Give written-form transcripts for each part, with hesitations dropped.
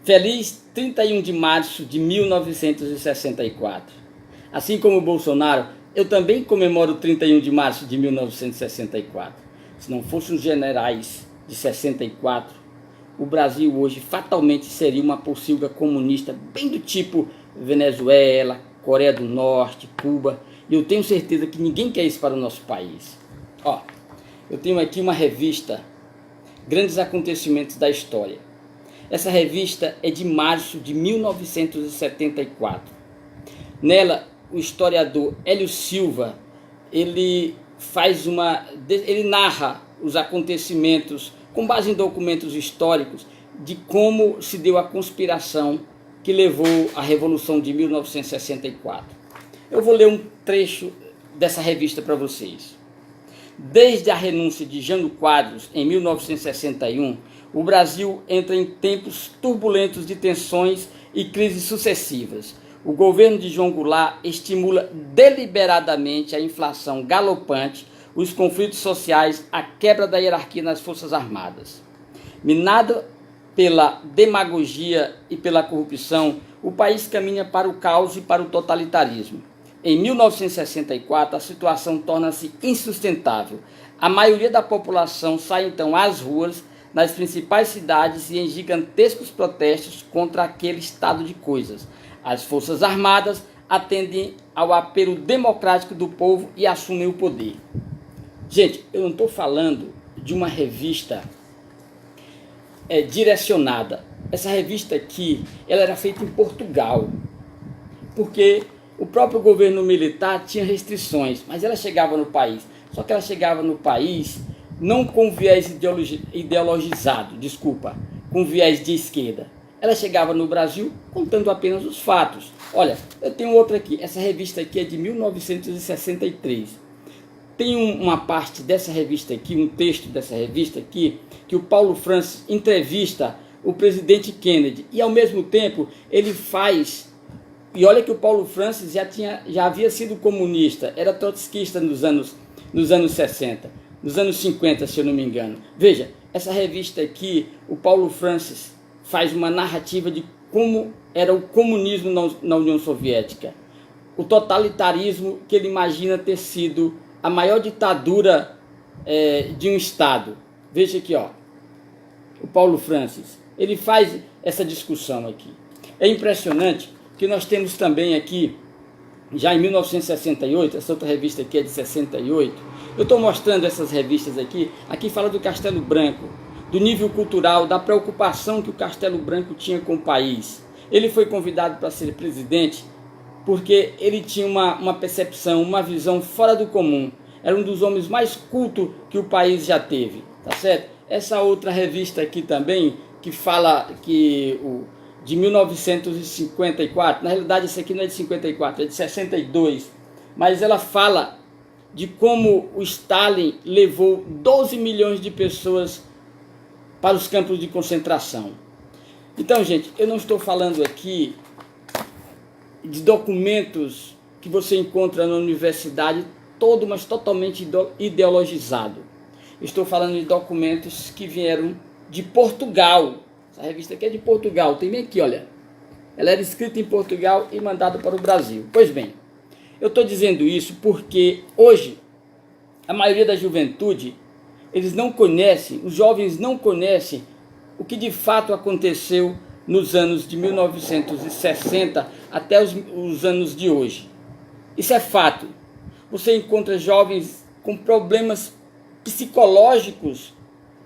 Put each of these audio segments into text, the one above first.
Feliz 31 de março de 1964. Assim como o Bolsonaro, eu também comemoro 31 de março de 1964. Se não fossem os generais de 64, o Brasil hoje fatalmente seria uma pocilga comunista bem do tipo Venezuela, Coreia do Norte, Cuba. E eu tenho certeza que ninguém quer isso para o nosso país. Ó, eu tenho aqui uma revista, Grandes Acontecimentos da História. Essa revista é de março de 1974. Nela, o historiador Hélio Silva, ele narra os acontecimentos com base em documentos históricos de como se deu a conspiração que levou à Revolução de 1964. Eu vou ler um trecho dessa revista para vocês. Desde a renúncia de Jânio Quadros em 1961, o Brasil entra em tempos turbulentos de tensões e crises sucessivas. O governo de João Goulart estimula deliberadamente a inflação galopante, os conflitos sociais, a quebra da hierarquia nas Forças Armadas. Minado pela demagogia e pela corrupção, o país caminha para o caos e para o totalitarismo. Em 1964, a situação torna-se insustentável. A maioria da população sai então às ruas, nas principais cidades e em gigantescos protestos contra aquele estado de coisas. As Forças Armadas atendem ao apelo democrático do povo e assumem o poder. Gente, eu não estou falando de uma revista direcionada. Essa revista aqui, ela era feita em Portugal, porque o próprio governo militar tinha restrições, mas ela chegava no país. Só que ela chegava no país não com viés ideologizado, com viés de esquerda. Ela chegava no Brasil contando apenas os fatos. Olha, eu tenho outra aqui. Essa revista aqui é de 1963. Tem uma parte dessa revista aqui, um texto dessa revista aqui, que o Paulo Francis entrevista o presidente Kennedy. E ao mesmo tempo ele faz... E olha que o Paulo Francis já havia sido comunista, era trotskista nos anos 60, nos anos 50, se eu não me engano. Veja, essa revista aqui, o Paulo Francis faz uma narrativa de como era o comunismo na União Soviética. O totalitarismo que ele imagina ter sido a maior ditadura de um Estado. Veja aqui, ó, o Paulo Francis, ele faz essa discussão aqui. É impressionante que nós temos também aqui, já em 1968, essa outra revista aqui é de 68, eu estou mostrando essas revistas aqui fala do Castelo Branco, do nível cultural, da preocupação que o Castelo Branco tinha com o país. Ele foi convidado para ser presidente porque ele tinha uma percepção, uma visão fora do comum. Era um dos homens mais cultos que o país já teve, tá certo? Essa outra revista aqui também, que fala de 1954, na realidade essa aqui não é de 54, é de 62, mas ela fala de como o Stalin levou 12 milhões de pessoas para os campos de concentração. Então, gente, eu não estou falando aqui de documentos que você encontra na universidade, todo, mas totalmente ideologizado. Estou falando de documentos que vieram de Portugal. Essa revista aqui é de Portugal, tem bem aqui, olha. Ela era escrita em Portugal e mandada para o Brasil. Pois bem, eu estou dizendo isso porque hoje a maioria da juventude, eles não conhecem, os jovens não conhecem o que de fato aconteceu nos anos de 1960 até os anos de hoje. Isso é fato. Você encontra jovens com problemas psicológicos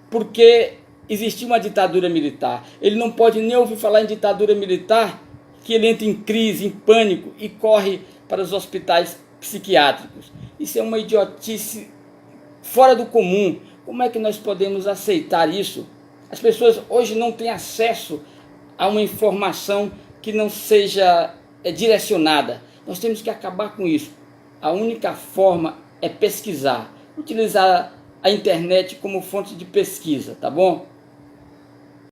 porque existia uma ditadura militar. Ele não pode nem ouvir falar em ditadura militar que ele entra em crise, em pânico e corre para os hospitais psiquiátricos. Isso é uma idiotice fora do comum. Como é que nós podemos aceitar isso? As pessoas hoje não têm acesso a uma informação que não seja direcionada. Nós temos que acabar com isso. A única forma é pesquisar, utilizar a internet como fonte de pesquisa, tá bom?